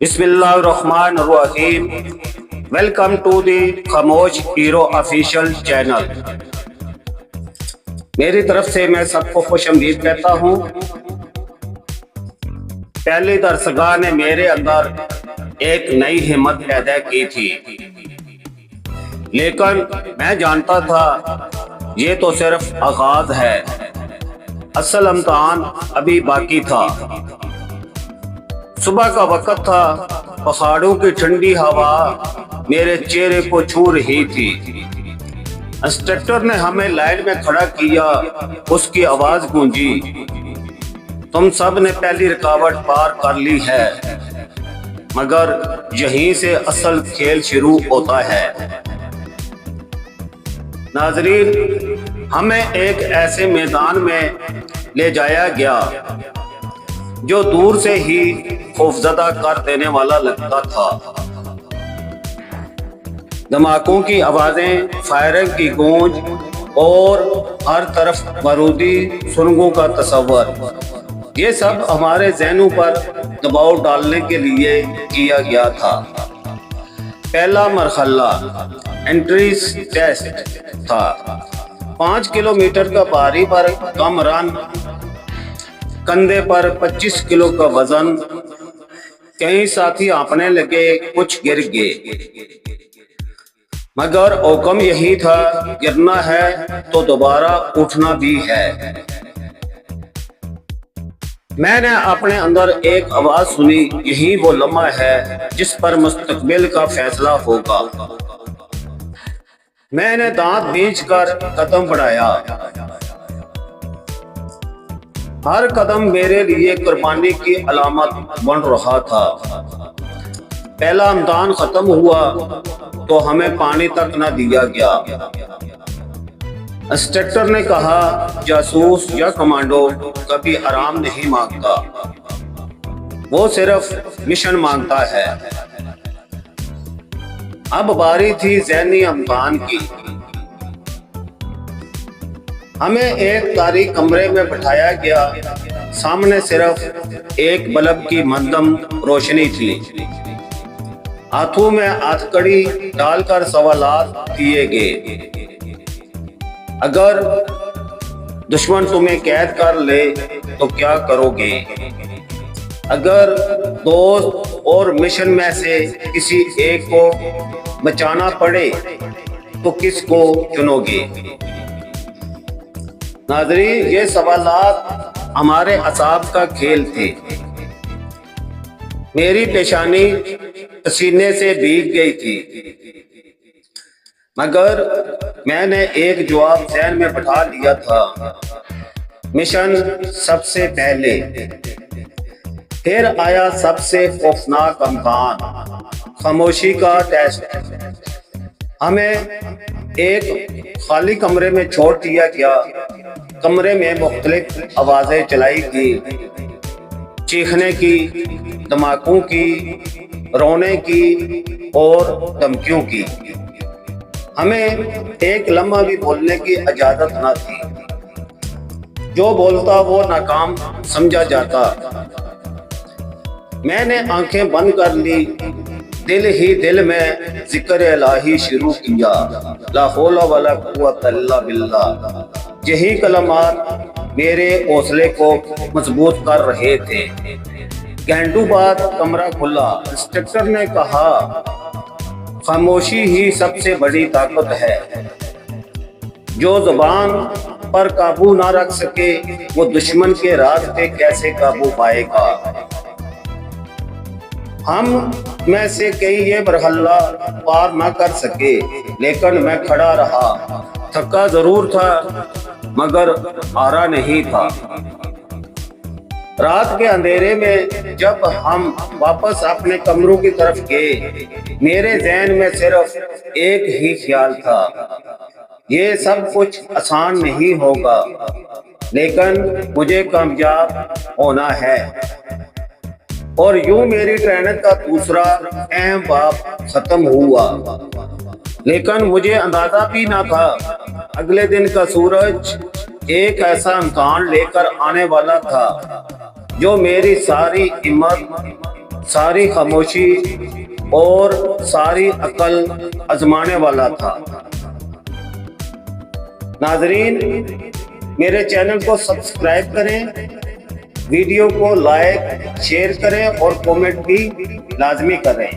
बिस्मिल्लाहिर्रहमानिर्रहीम। Welcome to the खामोश hero official channel. मेरी तरफ से मैं सबको खुशआमदीद कहता हूँ। पहली दरसगाह ने मेरे अंदर एक नई हिम्मत पैदा की थी, लेकिन मैं जानता था ये तो सिर्फ आगाज है, असल इम्तिहान अभी बाकी था। सुबह का वक्त था, पहाड़ों की ठंडी हवा मेरे चेहरे को छू रही थी। इंस्ट्रक्टर ने हमें लाइन में खड़ा किया। उसकी आवाज गूंजी, तुम सब ने पहली रुकावट पार कर ली है, मगर यहीं से असल खेल शुरू होता है। नाजरीन, हमें एक ऐसे मैदान में ले जाया गया जो दूर से ही खौफजदा कर देने वाला लगता था। धमाकों की आवाजें, फायरिंग की गूंज और हर तरफ बारूदी सुरंगों का तस्वर, ये सब हमारे ज़हनों पर दबाव डालने के लिए किया गया था। पहला मरहला एंट्री टेस्ट था। 5 किलोमीटर का बारी पर कम रन, कंधे पर 25 किलो का वजन। कई साथी आपने लगे, कुछ गिर गए, मगर हुक्म यही था, गिरना है तो दोबारा उठना भी है। मैंने अपने अंदर एक आवाज सुनी, यही वो लम्हा है जिस पर मुस्तकबिल का फैसला होगा। मैंने दांत बींच कर कदम बढ़ाया। हर कदम मेरे लिए कुर्बानी की अलामत बन रहा था। पहला इम्तिहान खत्म हुआ तो हमें पानी तक न दिया गया। इंस्ट्रक्टर ने कहा, जासूस या कमांडो कभी आराम नहीं मांगता, वो सिर्फ मिशन मांगता है। अब बारी थी ज़हनी इम्तिहान की। हमें एक तारीख कमरे में बिठाया गया। सामने सिर्फ एक बल्ब की मंदम रोशनी थी। हाथों में हथकड़ी डालकर सवालात किए गए। अगर दुश्मन तुम्हें कैद कर ले तो क्या करोगे? अगर दोस्त और मिशन में से किसी एक को बचाना पड़े तो किसको चुनोगे? नाज़रीन, ये सवालात हमारे असाब का खेल थे। मेरी पेशानी पसीने से भीग गई थी, मगर मैंने एक जवाब ज़हन में बैठा लिया था, मिशन सबसे पहले। फिर आया सबसे खौफनाक इम्तिहान, खामोशी का टेस्ट। हमें एक खाली कमरे में छोड़ दिया गया। कमरे में मुख्तलिफ आवाजें चलाई गई, चीखने की, धमाकों की, रोने की और धमकियों की। हमें एक लम्हा भी बोलने की इजाजत न थी। जो बोलता वो नाकाम समझा जाता। मैंने आंखें बंद कर ली। दिल ही दिल में जिक्र इलाही शुरू किया, ला हौला वला कुव्वता इल्ला बिल्लाह। यही कलमात मेरे हौसले को मजबूत कर रहे थे। घंटों बाद कमरा खुला। इंस्ट्रक्टर ने कहा, खामोशी ही सबसे बड़ी ताकत है। जो जुबान पर काबू ना रख सके वो दुश्मन के राज पे कैसे काबू पाएगा? हम में से कई ये मरहला पार ना कर सके, लेकिन मैं खड़ा रहा। थका जरूर था, मगर हारा नहीं था। रात के अंधेरे में जब हम वापस अपने कमरों की तरफ गए, मेरे ज़हन में सिर्फ एक ही ख्याल था, ये सब कुछ आसान नहीं होगा, लेकिन मुझे कामयाब होना है। और यूं मेरी ट्रेनिंग का दूसरा अहम बाब खत्म हुआ। लेकिन मुझे अंदाजा भी ना था, अगले दिन का सूरज एक ऐसा इम्तिहान लेकर आने वाला था जो मेरी सारी हिम्मत, सारी खामोशी और सारी अकल आजमाने वाला था। नाजरीन, मेरे चैनल को सब्सक्राइब करें, वीडियो को लाइक शेयर करें और कमेंट भी लाजमी करें।